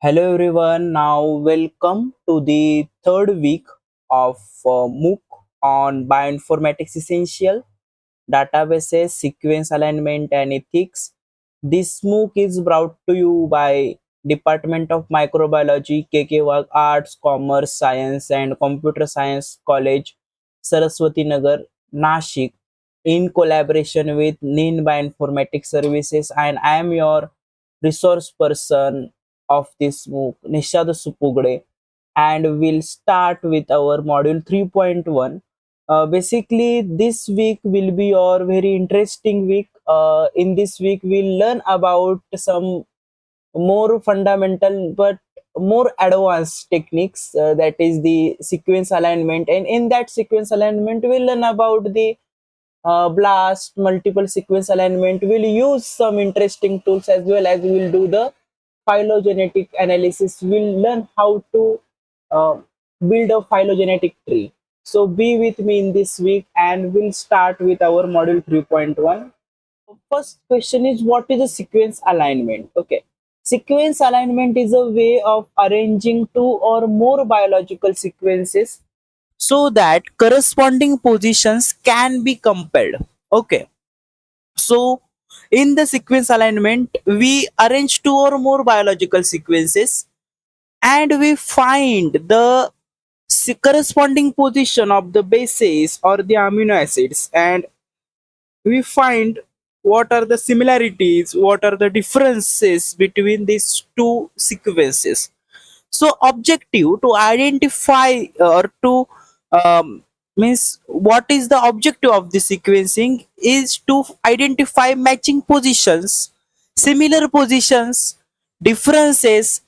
Hello everyone. Now welcome to the third week of MOOC on Bioinformatics Essential Databases, Sequence Alignment and Ethics. This MOOC is brought to you by Department of Microbiology, KK Wag Arts, Commerce, Science and Computer Science College, Saraswati Nagar, Nashik, in collaboration with NIN Bioinformatics Services, and I am your resource person of this MOOC, Nishad Supugde, and we'll start with our module 3.1. Basically, this week will be your very interesting week. In this week, we'll learn about some more fundamental but more advanced techniques, that is the sequence alignment, and in that sequence alignment we'll learn about the blast multiple sequence alignment. We'll use some interesting tools as well as we will do the phylogenetic analysis. We'll learn how to uh, build a phylogenetic tree. So be with me in this week and we'll start with our module 3.1. First question is, what is a sequence alignment? Okay. Sequence alignment is a way of arranging two or more biological sequences so that corresponding positions can be compared. Okay. So in the sequence alignment, we arrange two or more biological sequences and we find the corresponding position of the bases or the amino acids, and we find what are the similarities, what are the differences between these two sequences. So objective to identify or to means what is the objective of the sequencing is to identify matching positions, similar positions, differences,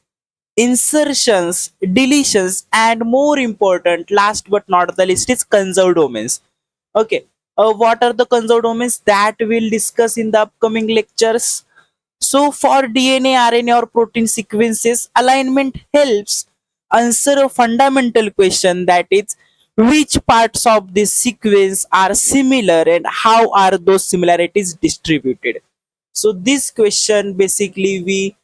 insertions, deletions, and more important, last but not the least, is conserved domains. Okay, what are the conserved domains that we'll discuss in the upcoming lectures. So for DNA, RNA or protein sequences, alignment helps answer a fundamental question, that is, which parts of this sequence are similar and how are those similarities distributed. So this question basically we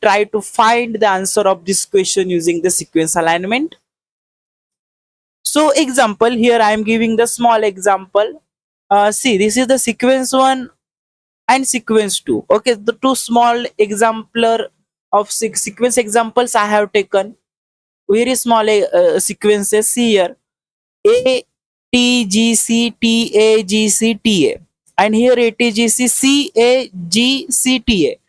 try to find the answer of this question using the sequence alignment. So example, here I am giving the small example. See, this is the sequence 1 and sequence 2. Okay, the two small exemplar of sequence examples I have taken, very small sequences. See here, A T G C T A G C T A, and here A T G C C A G C T A.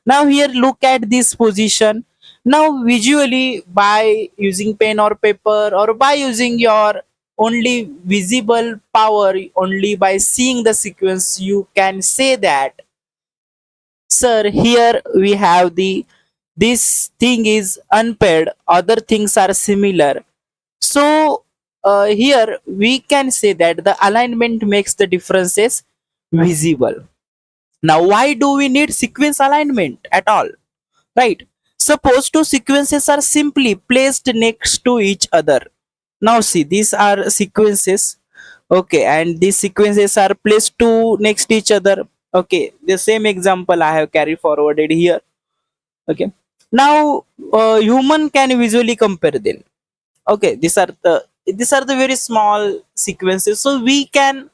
Now here look at this position. Now visually, by using pen or paper or by using your only visible power, only by seeing the sequence, you can say that, sir, here we have the this thing is unpaired, other things are similar. So here we can say that the alignment makes the differences visible. Now why do we need sequence alignment at all? Right, suppose two sequences are simply placed next to each other. Now see, these are sequences. Okay, and these sequences are placed to next each other. Okay, the same example I have carried forwarded here. Okay, now human can visually compare them. Okay, these are the very small sequences, so we can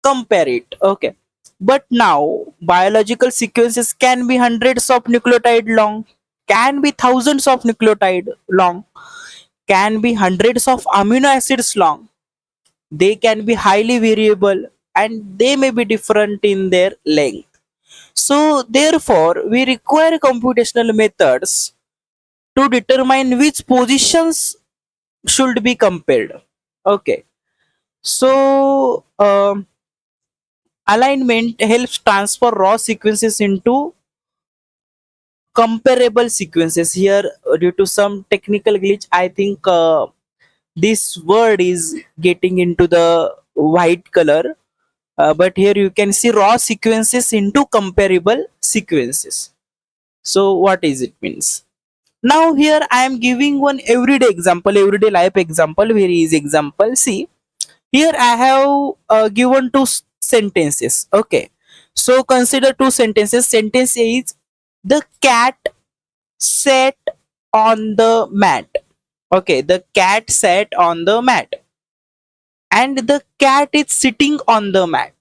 compare it. Okay, but now biological sequences can be hundreds of nucleotide long, can be thousands of nucleotide long, can be hundreds of amino acids long. They can be highly variable and they may be different in their length. So therefore we require computational methods to determine which positions should be compared. Okay, so alignment helps transfer raw sequences into comparable sequences. Here, due to some technical glitch, I think this word is getting into the white color. But here you can see raw sequences into comparable sequences. So what is it means? Now here I am giving one everyday example, everyday life example, very easy example. See, here I have given two sentences. Okay, so consider two sentences. Sentence A is, the cat sat on the mat. Okay, the cat sat on the mat and the cat is sitting on the mat.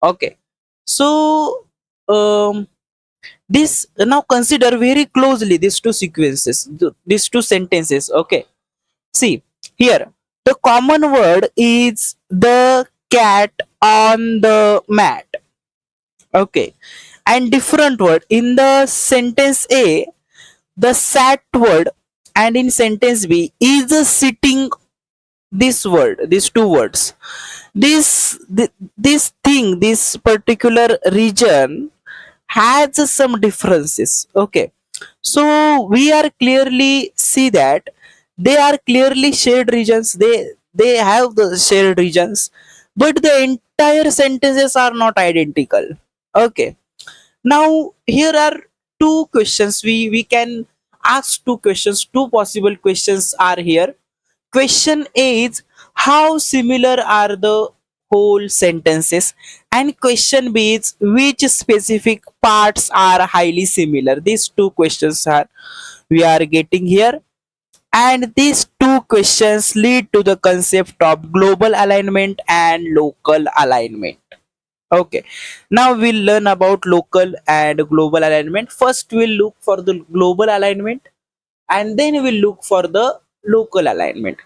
Okay, so this now consider very closely these two sequences, these two sentences. Okay, see here the common word is the cat on the mat. Okay, and different word in the sentence A, the sat word, and in sentence B is the sitting, this word, these two words. This thing, this particular region has some differences. Okay, so we are clearly see that they are clearly shared regions, they have the shared regions, but the entire sentences are not identical. Okay, now here are two questions, we can ask two questions, two possible questions are here. Question A is how similar are the whole sentences, and question B is which specific parts are highly similar. These two questions are we are getting here, and these two questions lead to the concept of global alignment and local alignment. Okay, now we'll learn about local and global alignment. First we'll look for the global alignment and then we'll look for the local alignment.